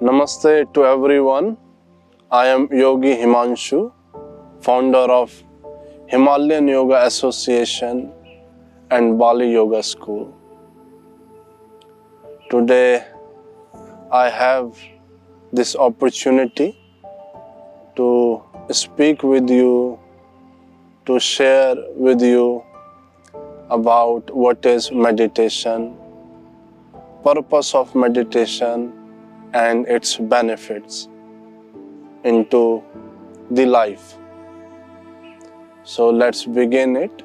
Namaste to everyone. I am Yogi Himanshu, founder of Himalayan Yoga Association and Bali Yoga School. Today, I have this opportunity to speak with you, to share with you about what is meditation, purpose of meditation, and its benefits into the life. So let's begin it.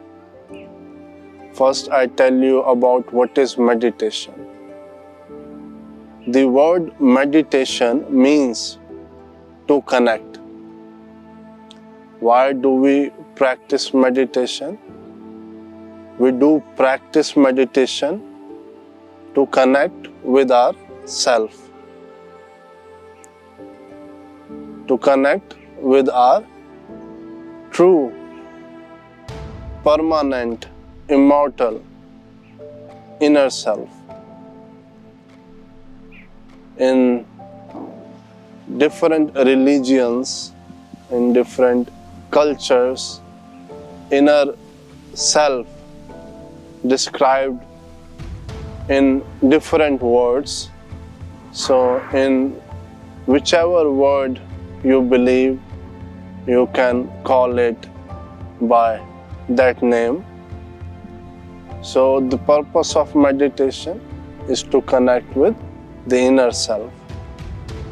First, I tell you about what is meditation. The word meditation means to connect. Why do we practice meditation? We do practice meditation to connect with our self, to connect with our true, permanent, immortal, inner self. In different religions, in different cultures, inner self described in different words. So in whichever word you believe, you can call it by that name. So the purpose of meditation is to connect with the inner self,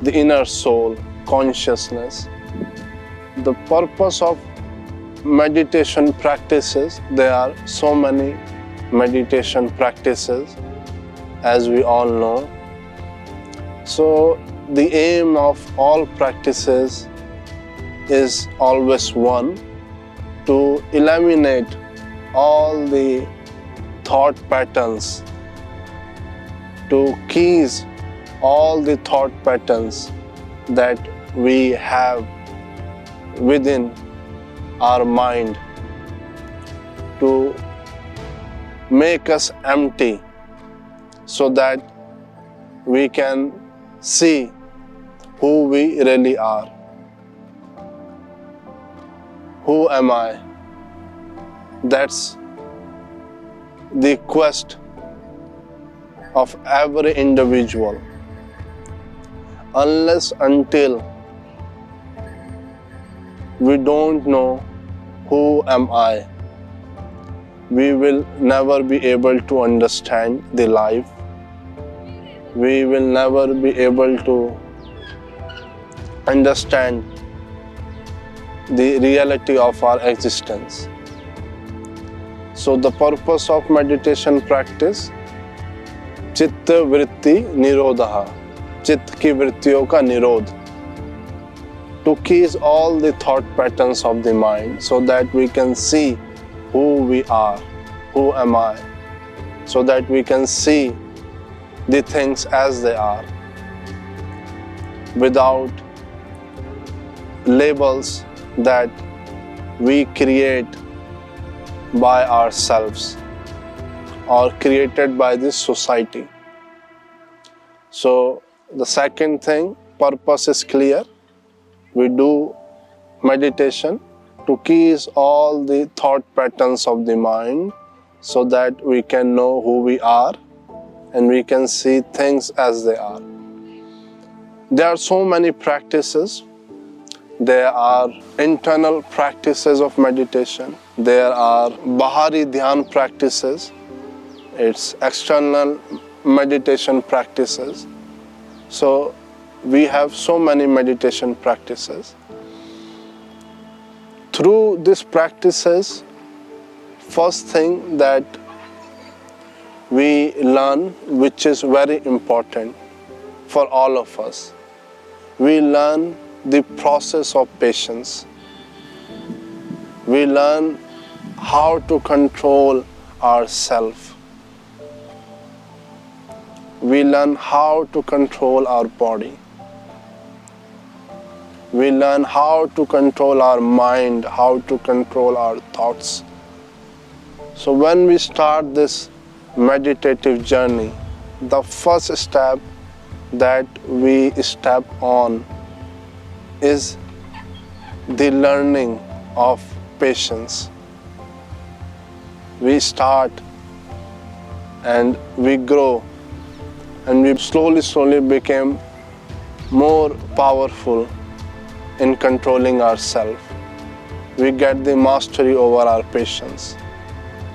the inner soul, consciousness. The purpose of meditation practices, there are so many meditation practices, as we all know. So the aim of all practices is always one: to eliminate all the thought patterns, to cease all the thought patterns that we have within our mind, to make us empty so that we can see who we really are. Who am I? That's the quest of every individual. Unless until we don't know who am I, we will never be able to understand the life. We will never be able to understand the reality of our existence. So the purpose of meditation practice, चित्त वृत्ति निरोधः, चित्त की वृत्तियों का निरोध, to cease all the thought patterns of the mind so that we can see who we are, who am I, so that we can see the things as they are, without labels that we create by ourselves or created by this society. So the second thing, purpose is clear. We do meditation to cease all the thought patterns of the mind so that we can know who we are and we can see things as they are. There are so many practices. There are internal practices of meditation. There are Bahari Dhyan practices. It's external meditation practices. So we have so many meditation practices. Through these practices, first thing that we learn, which is very important for all of us, we learn the process of patience. We learn how to control ourselves. We learn how to control our body. We learn how to control our mind, how to control our thoughts. So when we start this meditative journey, the first step that we step on is the learning of patience. We start and we grow and we slowly became more powerful in controlling ourselves. We get the mastery over our patience.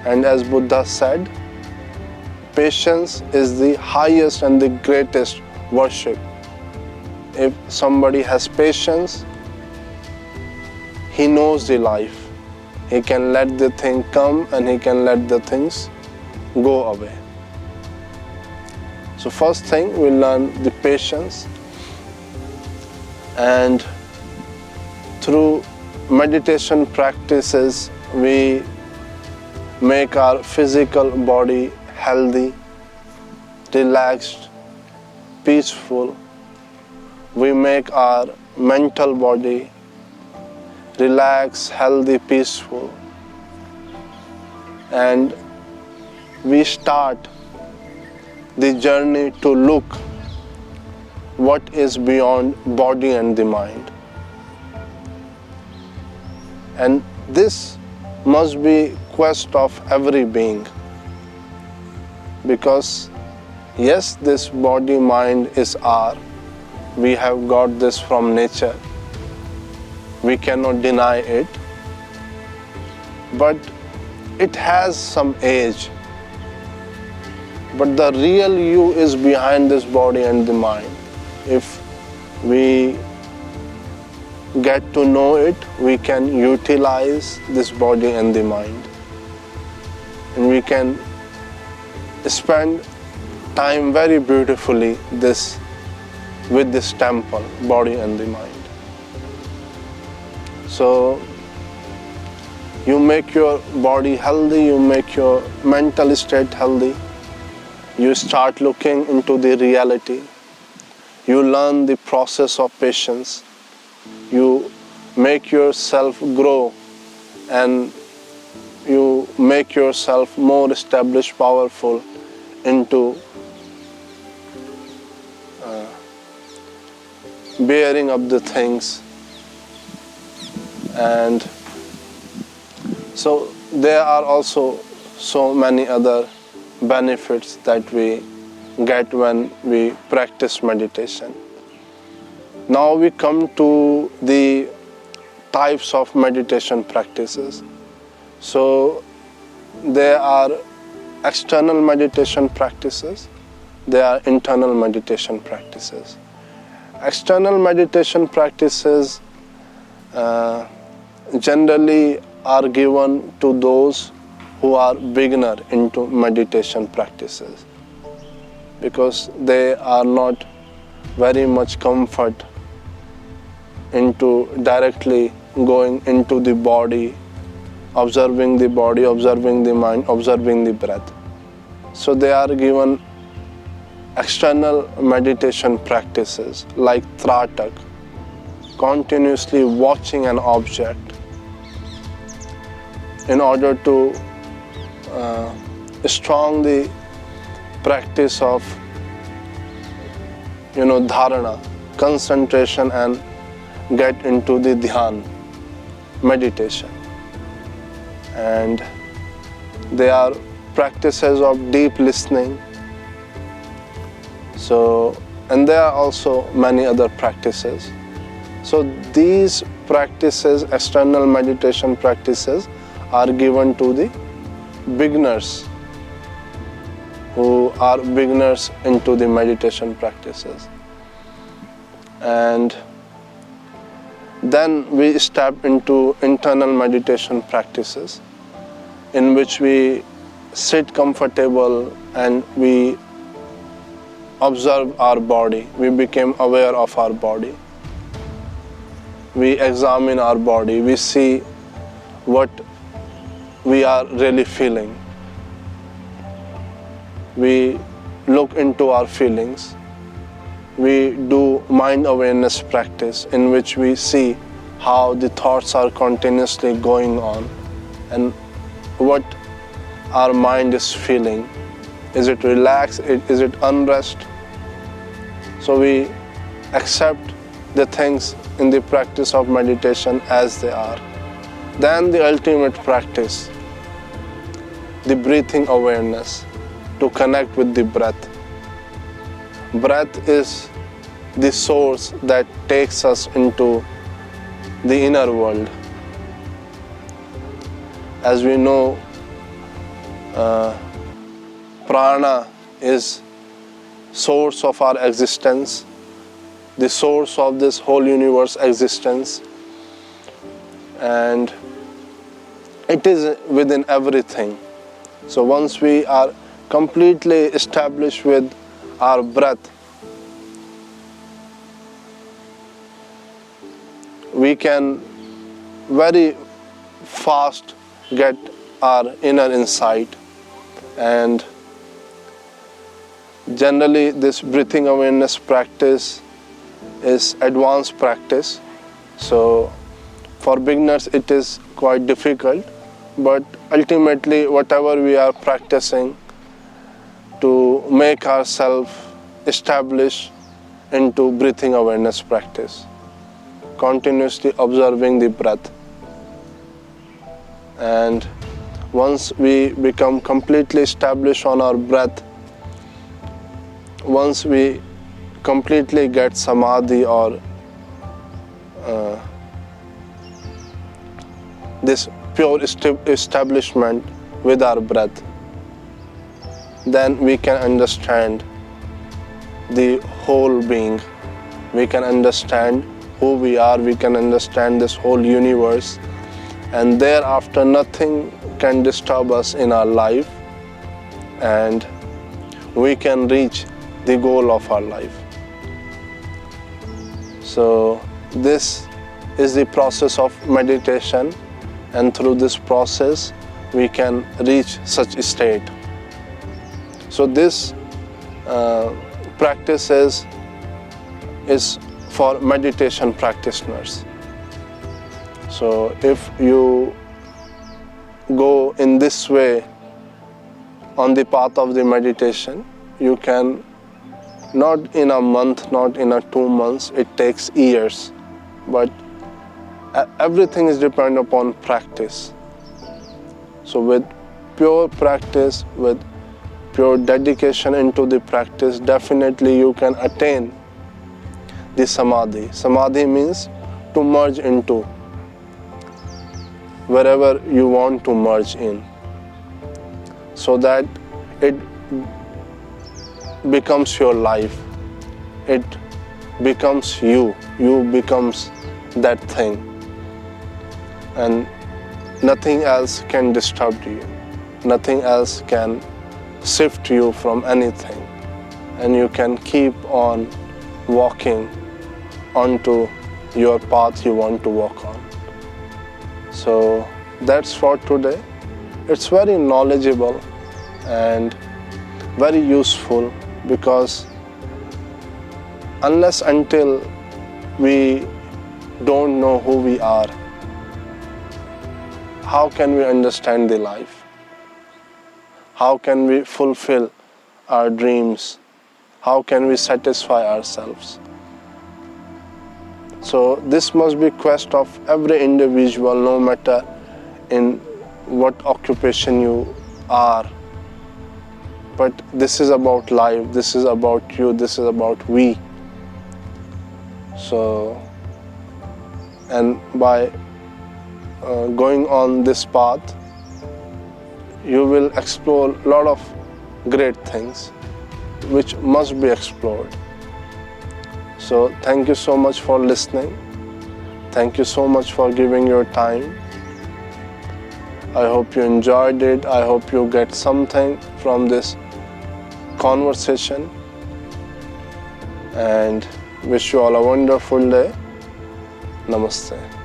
And as Buddha said, patience is the highest and the greatest worship. If somebody has patience, he knows the life. He can let the thing come and he can let the things go away. So first thing, we learn the patience, and through meditation practices, we make our physical body healthy, relaxed, peaceful. We make our mental body relaxed, healthy, peaceful. And we start the journey to look what is beyond body and the mind. And this must be quest of every being, because yes, this body mind is our, we have got this from nature, we cannot deny it, but it has some age. But the real you is behind this body and the mind. If we get to know it, we can utilize this body and the mind. And we can spend time very beautifully with this temple, body and the mind. So you make your body healthy, you make your mental state healthy, you start looking into the reality, you learn the process of patience, you make yourself grow, and you make yourself more established, powerful into bearing up the things. And so there are also so many other benefits that we get when we practice meditation. Now we come to the types of meditation practices. So there are external meditation practices, there are internal meditation practices. External meditation practices generally are given to those who are beginner into meditation practices, because they are not very much comfort into directly going into the body, observing the mind, observing the breath. So they are given external meditation practices like Tratak, continuously watching an object in order to strong the practice of dharana, concentration, and get into the dhyan, meditation. And they are practices of deep listening. And there are also many other practices. So these practices, external meditation practices, are given to the beginners who are beginners into the meditation practices. And then we step into internal meditation practices, in which we sit comfortable and we observe our body. We become aware of our body. We examine our body. We see what we are really feeling. We look into our feelings. We do mind awareness practice, in which we see how the thoughts are continuously going on and what our mind is feeling. Is it relaxed? Is it unrest? So we accept the things in the practice of meditation as they are. Then the ultimate practice, the breathing awareness, to connect with the breath. Breath is the source that takes us into the inner world. As we know, prana is source of our existence, the source of this whole universe existence, and it is within everything. So once we are completely established with our breath, we can very fast get our inner insight. And generally this breathing awareness practice is advanced practice. So for beginners it is quite difficult, but ultimately whatever we are practicing to make ourselves establish into breathing awareness practice, continuously observing the breath. And once we become completely established on our breath, once we completely get samadhi or this pure establishment with our breath, then we can understand the whole being. We can understand who we are, we can understand this whole universe, and thereafter nothing can disturb us in our life, and we can reach the goal of our life. So this is the process of meditation, and through this process we can reach such a state. So this practice is for meditation practitioners. So if you go in this way on the path of the meditation, you can, not in a month, not in a 2 months, it takes years, but everything is dependent upon practice. So with pure practice, with pure dedication into the practice, definitely you can attain the samadhi. Samadhi means to merge into wherever you want to merge in, so that it becomes your life, it becomes you becomes that thing, and nothing else can disturb you, nothing else can shift you from anything, and you can keep on walking onto your path you want to walk on. So that's for today. It's very knowledgeable and very useful, because unless until we don't know who we are, how can we understand the life? How can we fulfill our dreams? How can we satisfy ourselves? So this must be quest of every individual, no matter in what occupation you are. But this is about life, this is about you, this is about we. So, and by going on this path, you will explore a lot of great things which must be explored. So thank you so much for listening. Thank you so much for giving your time. I hope you enjoyed it. I hope you get something from this conversation, and wish you all a wonderful day. Namaste.